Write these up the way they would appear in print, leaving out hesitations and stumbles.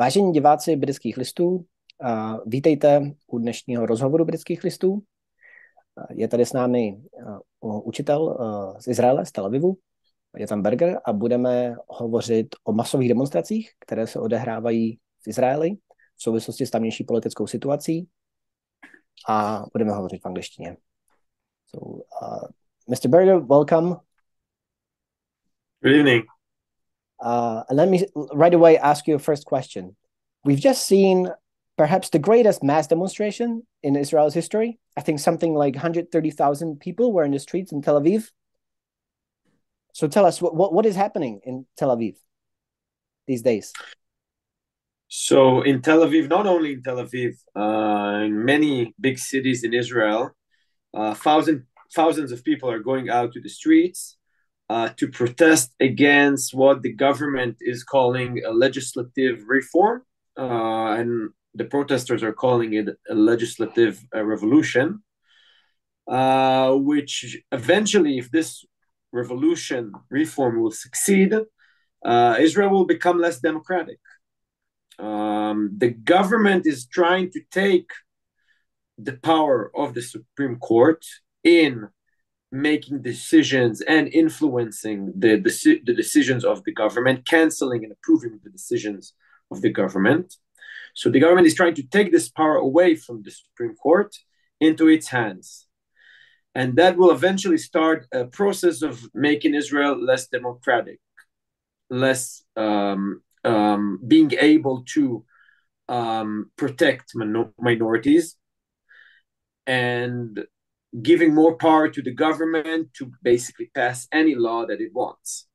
Vážení diváci Britských listů, vítejte u dnešního rozhovoru Britských listů. Je tady s námi učitel z Izraele, z Tel Avivu, Jótamem Berger, a budeme hovořit o masových demonstracích, které se odehrávají v Izraeli v souvislosti s tamnější politickou situací, a budeme hovořit v angličtině. So, Mr. Berger, welcome. Good evening. And let me right away ask you a first question. We've just seen perhaps the greatest mass demonstration in Israel's history. I think something like 130,000 people were in the streets in Tel Aviv. So tell us, what is happening in Tel Aviv these days? So in Tel Aviv, not only in Tel Aviv, in many big cities in Israel, thousands of people are going out to the streets to protest against what the government is calling a legislative reform. And the protesters are calling it a legislative revolution, which eventually, if this reform will succeed, Israel will become less democratic. The government is trying to take the power of the Supreme Court in making decisions and influencing the decisions of the government, canceling and approving the decisions of the government. So the government is trying to take this power away from the Supreme Court into its hands. And that will eventually start a process of making Israel less democratic, less being able to protect minorities, and giving more power to the government to basically pass any law that it wants.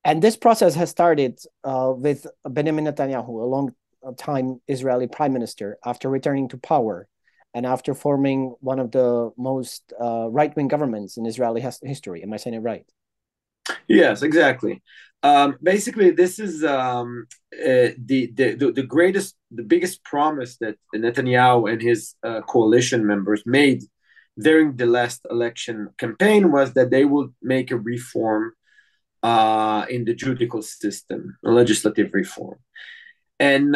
And this process has started with Benjamin Netanyahu, a long-time Israeli prime minister, after returning to power and after forming one of the most right-wing governments in Israeli history. Am I saying it right? Yes, exactly. Basically, this is the biggest promise that Netanyahu and his coalition members made during the last election campaign was that they would make a reform in the judicial system, a legislative reform. And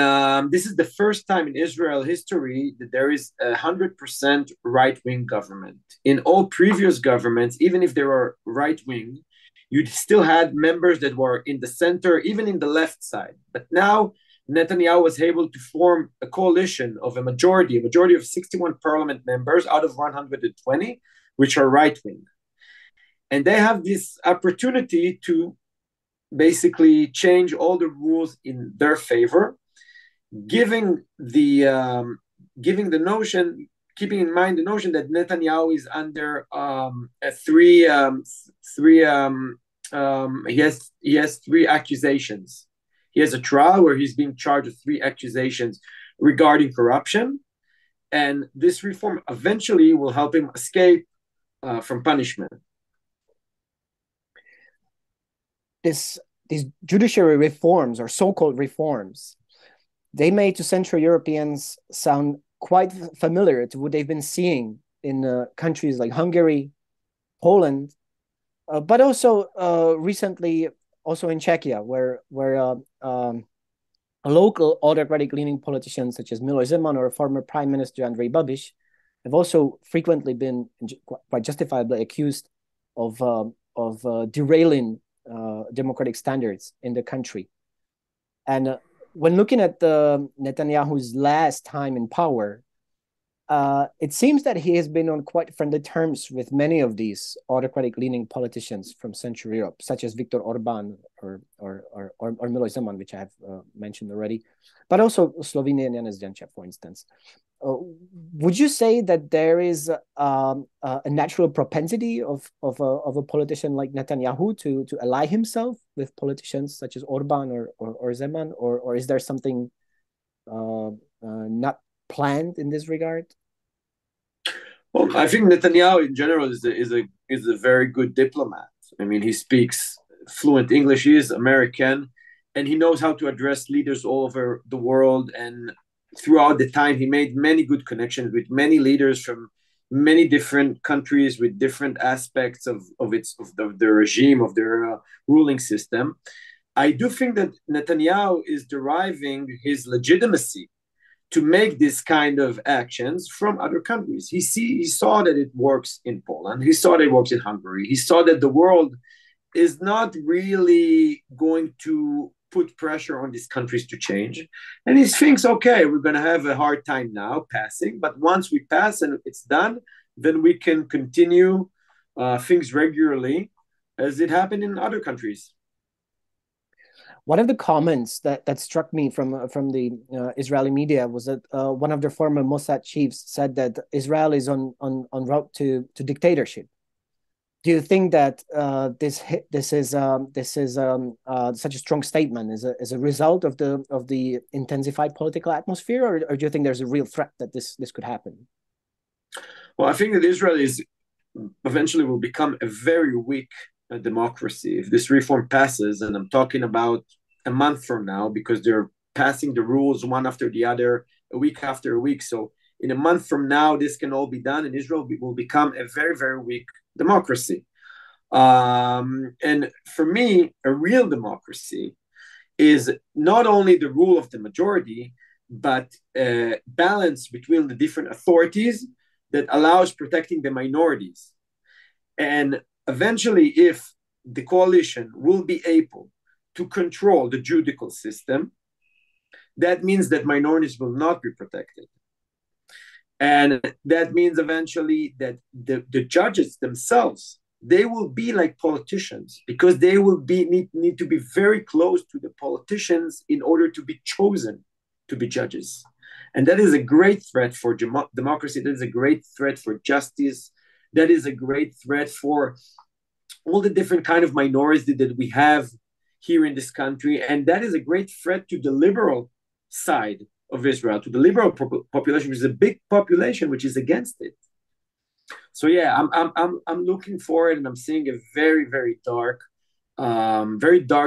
this is the first time in Israel history that there is 100% right-wing government. In all previous governments, even if they were right-wing, you still had members that were in the center, even in the left side. But now Netanyahu was able to form a coalition of a majority of 61 parliament members out of 120, which are right-wing. And they have this opportunity to basically change all the rules in their favor, keeping in mind the notion that Netanyahu is under he has three accusations. He has a trial where he's being charged with three accusations regarding corruption, and this reform eventually will help him escape from punishment. These judiciary reforms, or so-called reforms, they made to Central Europeans sound quite familiar to what they've been seeing in countries like Hungary, Poland, but also recently also in Czechia, where local autocratic-leaning politicians such as Miloš Zeman or former Prime Minister Andrej Babiš have also frequently been quite justifiably accused of derailing democratic standards in the country. And when looking at Netanyahu's last time in power, it seems that he has been on quite friendly terms with many of these autocratic-leaning politicians from Central Europe, such as Viktor Orbán or Miloš Zeman, which I have mentioned already, but also Slovenian Janez Janša, for instance. Would you say that there is a natural propensity of a politician like Netanyahu to ally himself with politicians such as Orbán or Zeman, or is there something not planned in this regard? Well, I think Netanyahu in general is a very good diplomat. I mean, he speaks fluent English. He is American, and he knows how to address leaders all over the world. And throughout the time, he made many good connections with many leaders from many different countries with different aspects of the regime, of their ruling system. I do think that Netanyahu is deriving his legitimacy to make this kind of actions from other countries. He saw that it works in Poland. He saw that it works in Hungary. He saw that the world is not really going to put pressure on these countries to change. And he thinks, okay, we're going to have a hard time now passing, but once we pass and it's done, then we can continue things regularly as it happened in other countries. One of the comments that struck me from the Israeli media was that one of their former Mossad chiefs said that Israel is on route to dictatorship. Do you think that this is such a strong statement as a result of the intensified political atmosphere, or do you think there's a real threat that this could happen? Well, I think that Israel eventually will become a very weak democracy if this reform passes, and I'm talking about a month from now, because they're passing the rules one after the other, a week after a week. So in a month from now, this can all be done, and Israel will become a very, very weak democracy. And for me, a real democracy is not only the rule of the majority, but a balance between the different authorities that allows protecting the minorities. And eventually, if the coalition will be able to control the judicial system, that means that minorities will not be protected. And that means eventually that the judges themselves, they will be like politicians, because they will need to be very close to the politicians in order to be chosen to be judges. And that is a great threat for democracy. That is a great threat for justice. That is a great threat for all the different kind of minorities that we have here in this country. And that is a great threat to the liberal side of Israel, to the liberal population, which is a big population which is against it. So yeah, I'm looking forward, and I'm seeing a very, very dark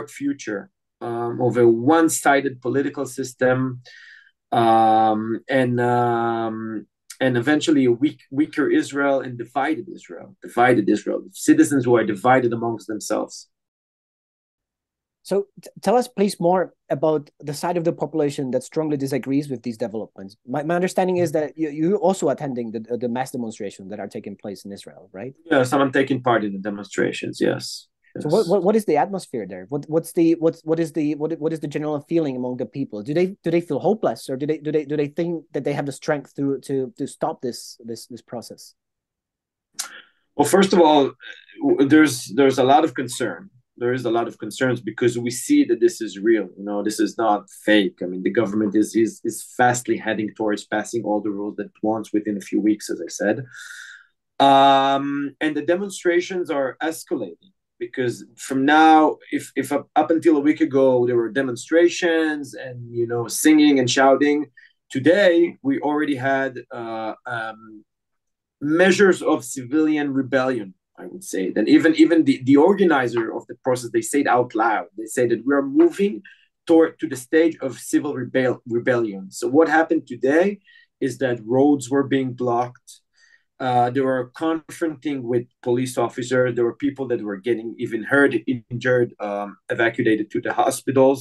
future of a one-sided political system, and eventually a weaker Israel and divided Israel, citizens who are divided amongst themselves. So tell us, please, more about the side of the population that strongly disagrees with these developments. My understanding is that you're also attending the mass demonstrations that are taking place in Israel, right? Yes, I'm taking part in the demonstrations. Yes. So what is the atmosphere there? What is the general feeling among the people? Do they feel hopeless, or do they think that they have the strength to stop this process? Well, first of all, there's a lot of concern. There is a lot of concerns because we see that this is real. This is not fake. I mean, the government is fastly heading towards passing all the rules that it wants within a few weeks, as I said. And the demonstrations are escalating, because from now, if up until a week ago there were demonstrations and singing and shouting, today we already had measures of civilian rebellion, I would say. Then even the organizer of the process, they say it out loud. They say that we are moving to the stage of civil rebellion. So what happened today is that roads were being blocked. They were confronting with police officers. There were people that were getting even hurt, injured, evacuated to the hospitals.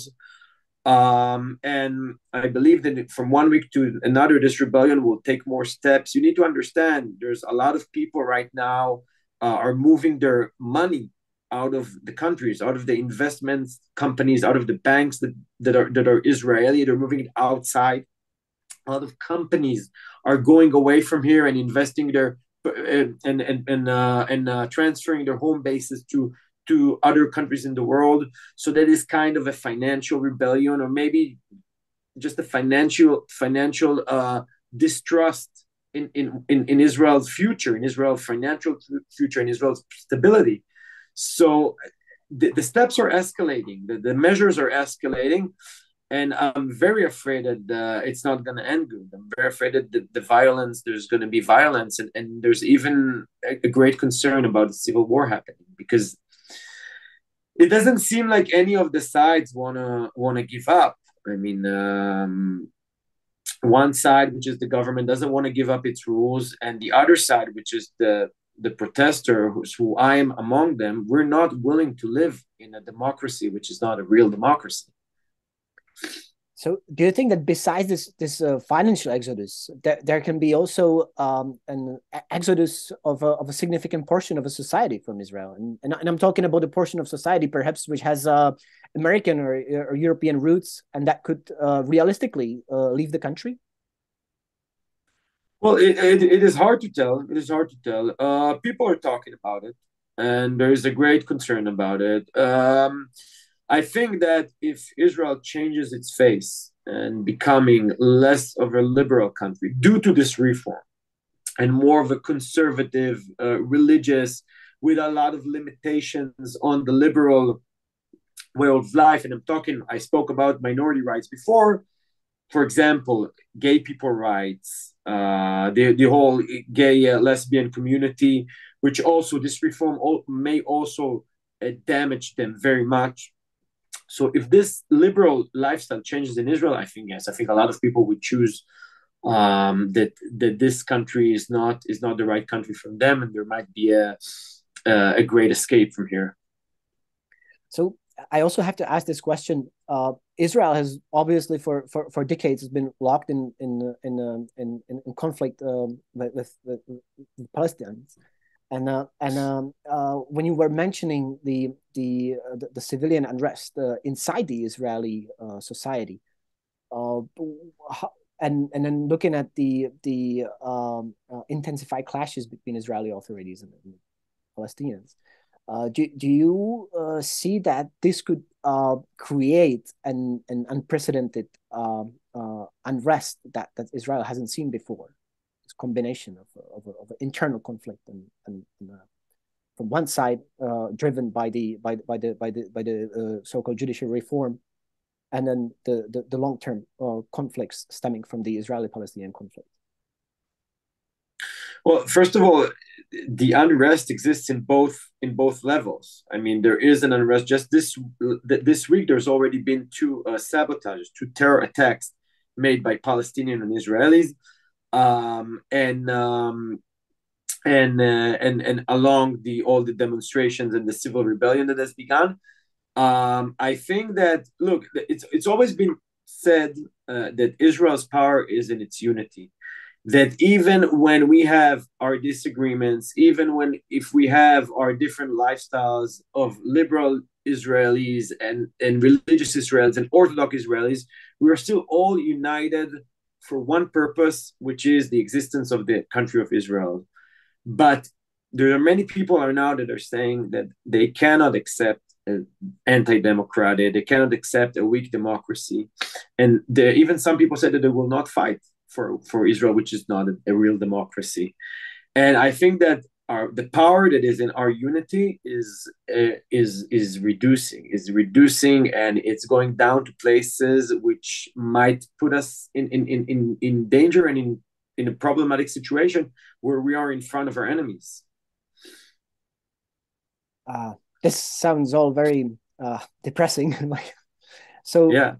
And I believe that from one week to another, this rebellion will take more steps. You need to understand, there's a lot of people right now are moving their money out of the countries, out of the investment companies, out of the banks that are Israeli. They're moving it outside. A lot of companies are going away from here and investing and transferring their home bases to other countries in the world. So that is kind of a financial rebellion, or maybe just a financial distrust in Israel's future, in Israel's financial future, in Israel's stability. So the steps are escalating, the measures are escalating, and I'm very afraid that it's not going to end good. I'm very afraid that there's going to be violence, and there's even a great concern about the civil war happening, because it doesn't seem like any of the sides wanna give up. I mean, one side, which is the government, doesn't want to give up its rules, and the other side, which is the the protesters, who I am among them, we're not willing to live in a democracy which is not a real democracy. So do you think that besides this financial exodus, there can be also an exodus of a significant portion of a society from Israel? And I'm talking about a portion of society perhaps which has American or European roots, and that could realistically leave the country? Well, it is hard to tell. It is hard to tell. People are talking about it, and there is a great concern about it. I think that if Israel changes its face and becoming less of a liberal country due to this reform and more of a conservative, religious, with a lot of limitations on the liberal way of life, and I spoke about minority rights before, for example, gay people rights, the whole gay lesbian community, which also this reform may also damage them very much. So if this liberal lifestyle changes in Israel, I think yes, I think a lot of people would choose that this country is not the right country for them, and there might be a great escape from here. So I also have to ask this question. Israel has obviously for decades has been locked in conflict with Palestinians. And when you were mentioning the civilian unrest inside the Israeli society, and then looking at the intensified clashes between Israeli authorities and Palestinians, do you see that this could create an unprecedented unrest that Israel hasn't seen before? Combination of internal conflict and from one side driven by the so-called judicial reform, and then the long-term conflicts stemming from the Israeli-Palestinian conflict. Well, first of all, the unrest exists in both levels. I mean, there is an unrest. Just this week, there's already been two sabotages, two terror attacks made by Palestinian and Israelis. And along all the demonstrations and the civil rebellion that has begun, I think that look, it's always been said that Israel's power is in its unity. That even when we have our disagreements, if we have our different lifestyles of liberal Israelis and religious Israelis and Orthodox Israelis, we are still all united for one purpose, which is the existence of the country of Israel. But there are many people now that are saying that they cannot accept anti-democratic, they cannot accept a weak democracy. And even some people said that they will not fight for Israel, which is not a real democracy. And I think that the power that is in our unity is reducing, and it's going down to places which might put us in danger and in a problematic situation where we are in front of our enemies. This sounds all very depressing. So yeah,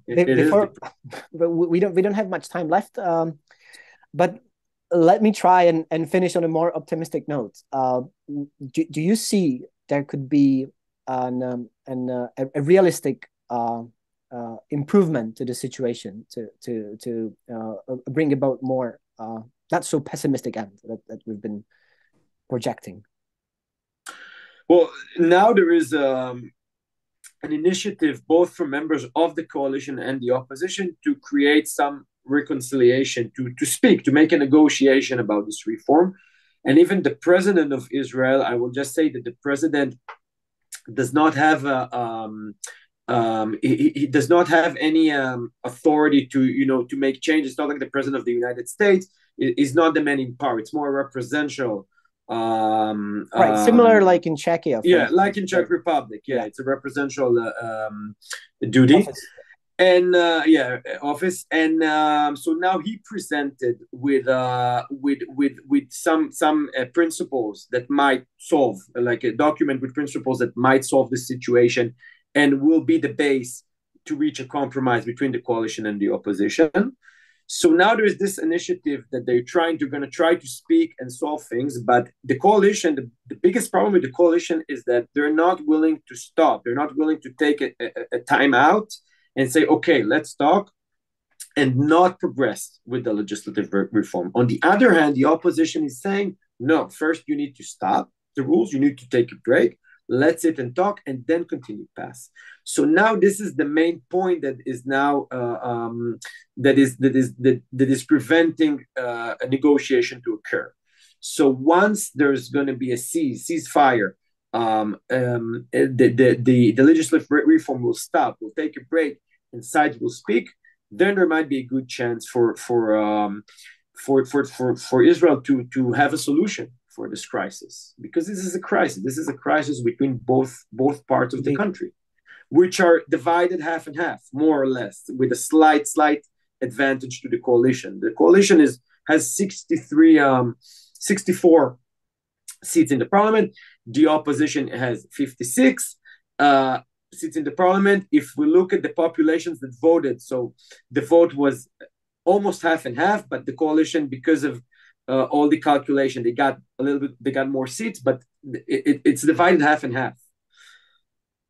but we don't have much time left. But let me try and finish on a more optimistic note. Do you see there could be a realistic improvement to the situation to bring about more not so pessimistic end that we've been projecting? Well, now there is an initiative both from members of the coalition and the opposition to create some reconciliation, to speak, to make a negotiation about this reform. And even the president of Israel, I will just say that the president does not have he does not have any authority to make changes. It's not like the president of the United States is not the man in power. It's more representational. Right, similar like in Czechia. Yeah, like in Czech Republic. Yeah, it's a representational duty. Office. And office. And so now he presented with some principles that might solve, like a document with principles that might solve the situation, and will be the base to reach a compromise between the coalition and the opposition. So now there is this initiative that they're going to try to speak and solve things. But the coalition, the biggest problem with the coalition is that they're not willing to stop. They're not willing to take a time out and say, okay, let's talk, and not progress with the legislative reform. On the other hand, the opposition is saying, no, first you need to stop the rules, you need to take a break, let's sit and talk, and then continue pass. So now this is the main point that is now that is preventing a negotiation to occur. So once there's going to be a ceasefire, the legislative reform will stop, will take a break, and sides will speak. Then there might be a good chance for Israel to have a solution for this crisis, because this is a crisis. This is a crisis between both parts of the country, which are divided half and half, more or less, with a slight advantage to the coalition. The coalition has 64 seats in the parliament. The opposition has 56 seats in the parliament. If we look at the populations that voted, so the vote was almost half and half, but the coalition, because of all the calculation, they got more seats, but it's divided half and half.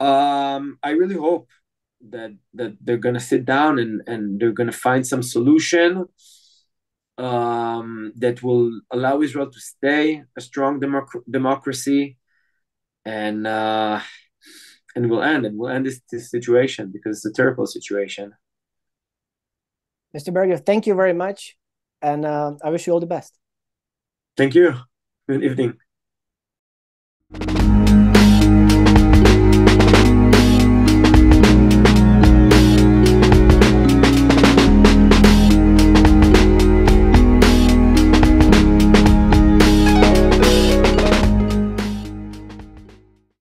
I really hope that they're gonna sit down and they're gonna find some solution that will allow Israel to stay a strong democracy, and we'll end this situation, because it's a terrible situation. Mr. Berger, thank you very much, and I wish you all the best. Thank you. Good evening.